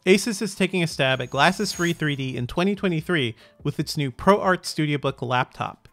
ASUS is taking a stab at glasses-free 3D in 2023 with its new ProArt StudioBook laptop.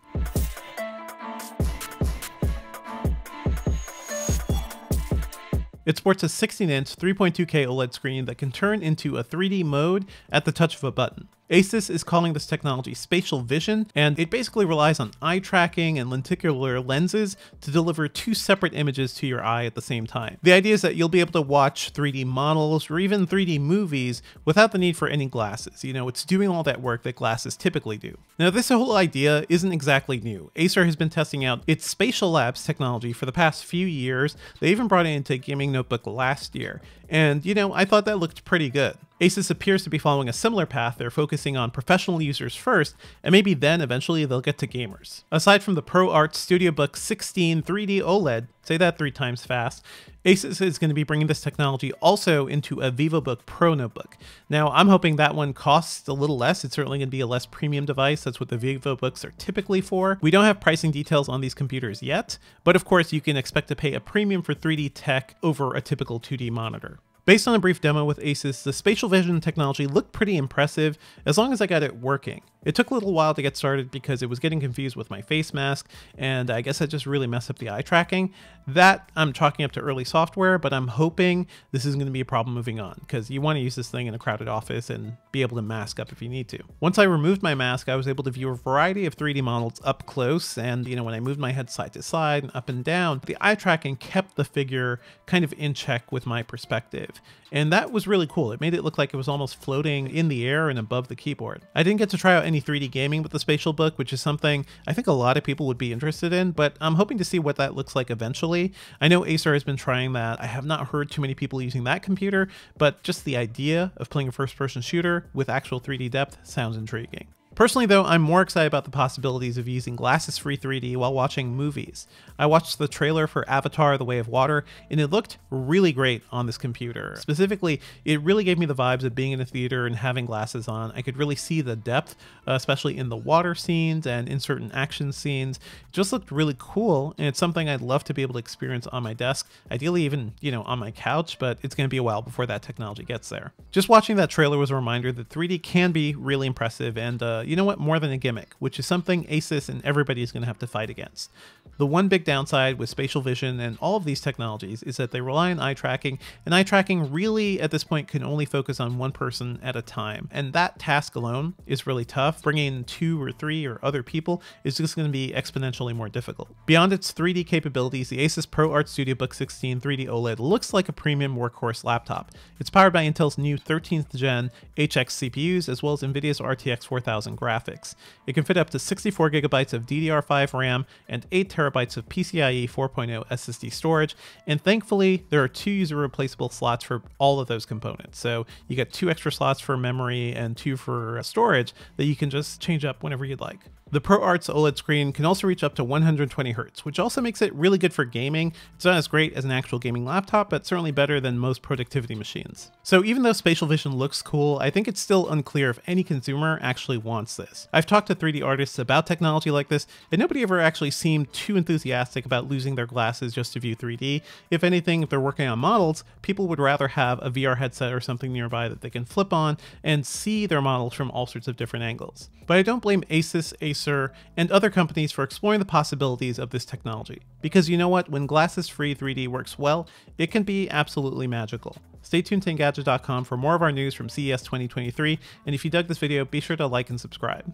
It sports a 16-inch 3.2K OLED screen that can turn into a 3D mode at the touch of a button. ASUS is calling this technology Spatial Vision, and it basically relies on eye tracking and lenticular lenses to deliver two separate images to your eye at the same time. The idea is that you'll be able to watch 3D models or even 3D movies without the need for any glasses. You know, it's doing all that work that glasses typically do. Now, this whole idea isn't exactly new. Acer has been testing out its Spatial Labs technology for the past few years. They even brought it into a gaming notebook last year. And, you know, I thought that looked pretty good. ASUS appears to be following a similar path. They're focusing on professional users first, and maybe then eventually they'll get to gamers. Aside from the ProArt StudioBook 16 3D OLED, say that 3 times fast, ASUS is going to be bringing this technology also into a VivoBook Pro notebook. Now, I'm hoping that one costs a little less. It's certainly going to be a less premium device. That's what the VivoBooks are typically for. We don't have pricing details on these computers yet, but of course you can expect to pay a premium for 3D tech over a typical 2D monitor. Based on a brief demo with ASUS, the Spatial Vision technology looked pretty impressive as long as I got it working. It took a little while to get started because it was getting confused with my face mask, and I guess I just really messed up the eye tracking. That I'm chalking up to early software, but I'm hoping this isn't going to be a problem moving on, because you want to use this thing in a crowded office and be able to mask up if you need to. Once I removed my mask, I was able to view a variety of 3D models up close, and you know, when I moved my head side to side and up and down, the eye tracking kept the figure kind of in check with my perspective. And that was really cool. It made it look like it was almost floating in the air and above the keyboard. I didn't get to try out any 3D gaming with the Spatial Book, which is something I think a lot of people would be interested in, but I'm hoping to see what that looks like eventually. I know Acer has been trying that. I have not heard too many people using that computer, but just the idea of playing a first-person shooter with actual 3D depth sounds intriguing. Personally though, I'm more excited about the possibilities of using glasses-free 3D while watching movies. I watched the trailer for Avatar: The Way of Water, and it looked really great on this computer. Specifically, it really gave me the vibes of being in a theater and having glasses on. I could really see the depth, especially in the water scenes and in certain action scenes. It just looked really cool, and it's something I'd love to be able to experience on my desk, ideally even, you know, on my couch, but it's going to be a while before that technology gets there. Just watching that trailer was a reminder that 3D can be really impressive, and you know what, more than a gimmick, which is something ASUS and everybody is going to have to fight against. The one big downside with Spatial Vision and all of these technologies is that they rely on eye tracking, and eye tracking really at this point can only focus on one person at a time, and that task alone is really tough. Bringing in 2 or 3 or other people is just going to be exponentially more difficult. Beyond its 3D capabilities, the ASUS ProArt StudioBook 16 3D OLED looks like a premium workhorse laptop. It's powered by Intel's new 13th gen HX CPUs as well as NVIDIA's RTX 4000 graphics. It can fit up to 64 gigabytes of DDR5 RAM and 8 terabytes of PCIe 4.0 SSD storage, and thankfully there are 2 user replaceable slots for all of those components. So you get 2 extra slots for memory and 2 for storage that you can just change up whenever you'd like. The ProArt's OLED screen can also reach up to 120 Hz, which also makes it really good for gaming. It's not as great as an actual gaming laptop, but certainly better than most productivity machines. So even though Spatial Vision looks cool, I think it's still unclear if any consumer actually wants this. I've talked to 3D artists about technology like this, and nobody ever actually seemed too enthusiastic about losing their glasses just to view 3D. If anything, if they're working on models, people would rather have a VR headset or something nearby that they can flip on and see their models from all sorts of different angles. But I don't blame Asus, Acer, and other companies for exploring the possibilities of this technology. Because you know what? When glasses-free 3D works well, it can be absolutely magical. Stay tuned to Engadget.com for more of our news from CES 2023, and if you dug this video, be sure to like and subscribe.